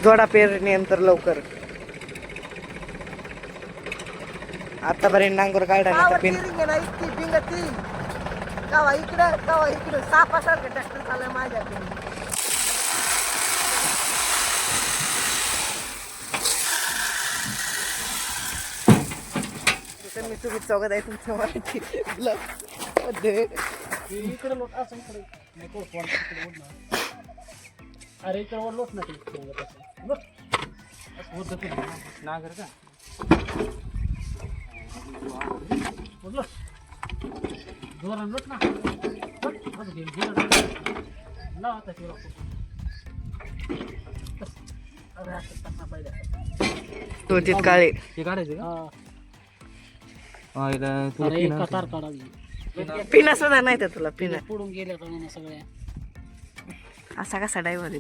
जोडा पेरणीनंतर लवकर. आतापर्यंत नांगर काढा ना पिन बिंगती कवा इकडं सापासारखं ट्रॅक्टर चाललं माझ्याकडे. मी तुम्ही चौघत आहे तुमच्या मराठी इकडे लोट असं इकडे अरे इकडे वर लोट ना ते लोट असं होत नागर का लोट जोरान लोट ना लोट असं घेऊन लाव आता ते अरे असं टाकना पाहिजे तो काळे हे काढायचं का कतार काढावी पिना सुद्धा नाही तर तुला पिना पुढून गेल्या का म्हणून सगळ्या असा कसा ड्रायव्हर आहे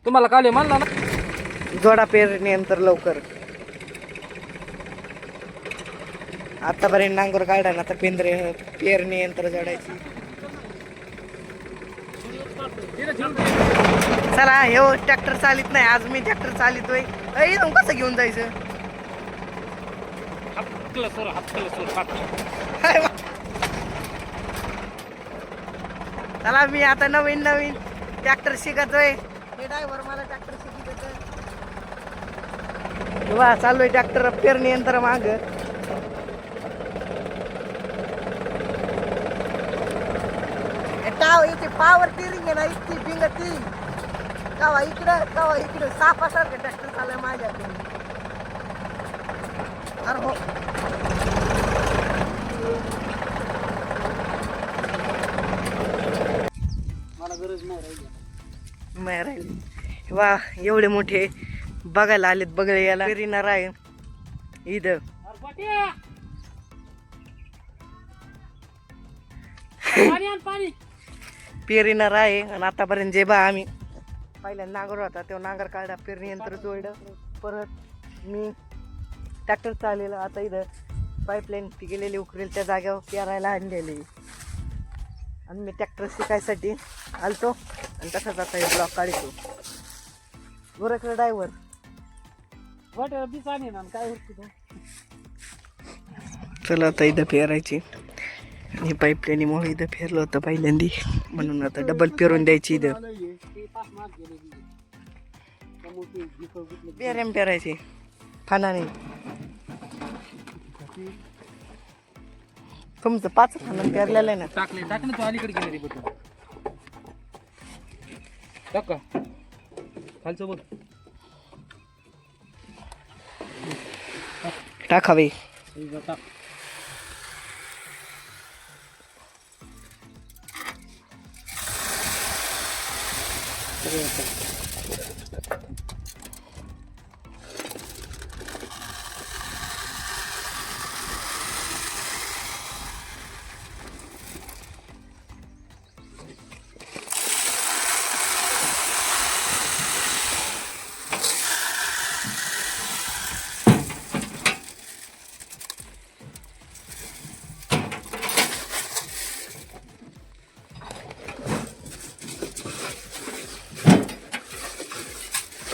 तुम्हाला काले म्हणला ना जोडा पेरणीनंतर लवकर. आतापर्यंत नांगर काढा ना तर पेरणी यंत्र जोडायची. चला हे ट्रॅक्टर चालित नाही आज मी ट्रॅक्टर चालितोय. कसं घेऊन जायचं चला मी आता नवीन ट्रॅक्टर शिकतोय. हे ड्रायव्हर मला ट्रॅक्टर शिकत चाललोय ट्रॅक्टर पेरणी यंत्र माग. पॉवर टिरिंग आहे ना इतकी बिंगती कवा इकडं सापासारखं ट्रॅक्टर चाललं माझ्याकडे. अरे हो मला गरज नाही राहिली. वा एवढे मोठे बघायला आलेत बगळे याला पेरिनार आहे इथं. पेरिनार आहे आणि आतापर्यंत जे बा आम्ही पहिल्यांदा नांगर होता तेव्हा नांगर काढा पेरणी यंत्र जोडलं. परत मी ट्रॅक्टर चाललेलं. आता इथं पाईपलाईन ती गेलेली उकरेल त्या जागेवर पेरायला आणलेली आणि मी ट्रॅक्टर शिकायसाठी आलतो आणि तसाच आता हे ब्लॉक काढतो. गोरखला ड्रायव्हर काय चला आता इथं पेरायची. आणि पाईपलाईनीमुळे इथं फेरलं होतं पहिल्यांदी म्हणून आता डबल पेरून द्यायची. इथं पेरायची फानाने. तुमचं 5 फानं पेरलेलं आहे ना. टाकले तू अलीकडे गेले रे बटन टाक खालचं बघ टाकावे. टाक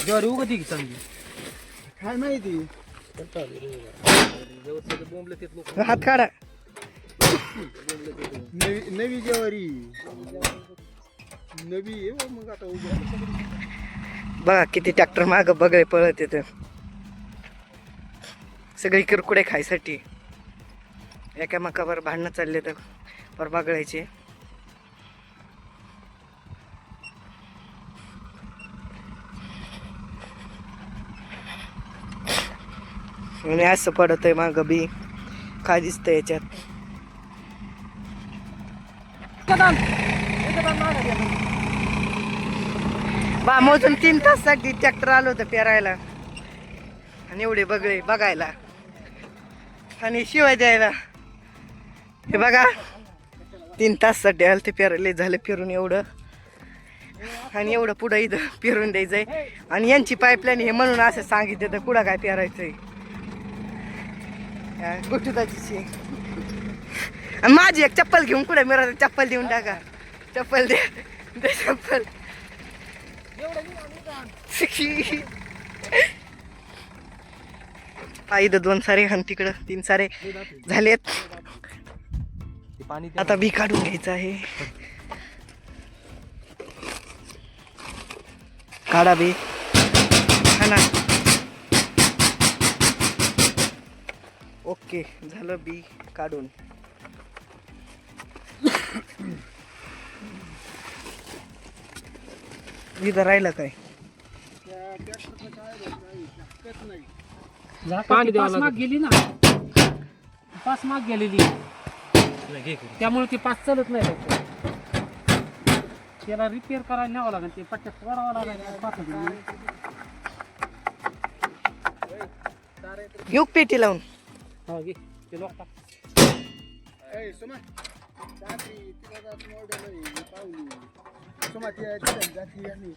ज्वारी उगती की चांगली काय माहिती हात काढा. नवी ज्वारी नवी मग आता बघा किती ट्रॅक्टर माग बगळे पळत येत सगळी किरकुडे खायसाठी. एकामेकावर भांडणं चालले तर पर बघायचे. आणि असं पडत आहे माग बी काय दिसतंय याच्यात. बा मोजून 3 तासासाठी ट्रॅक्टर आलो होतं पेरायला आणि एवढे बगळे बघायला आणि शिवाय द्यायला. हे बघा 3 तासासाठी आलं ते पेरायला झालं फिरून एवढं आणि एवढं पुढं इथं पेरून द्यायचंय. आणि यांची पाईपलाईन हे म्हणून असं सांगितलं तर कुठं काय पेरायचंय गुटुदाची. माझी एक चप्पल घेऊन कुठे मिळत चप्पल देऊन टाका. चप्पल दे दे चप्पल. हा, इथं 2 सारे आणि तिकडं 3 सारे झालेत. आता बी काढून घ्यायचं आहे. काढा बी. हा ना. ओके झालं बी काढून. इथं राहिलं काय? पाणी पाच माग गेली ना, 5 माग गेलेली त्यामुळे ती 5 चालत नाही लवकर. त्याला रिपेअर करायला न्यावं लागेल, ते पट्ट्यात करावं लागेल. घेऊ पेटी लावून. हा घे ते लोक टाक. ए, सुमा, जाती, तिला जात मोडलं नाही, पाहुली. सुमा, ती जाती आणि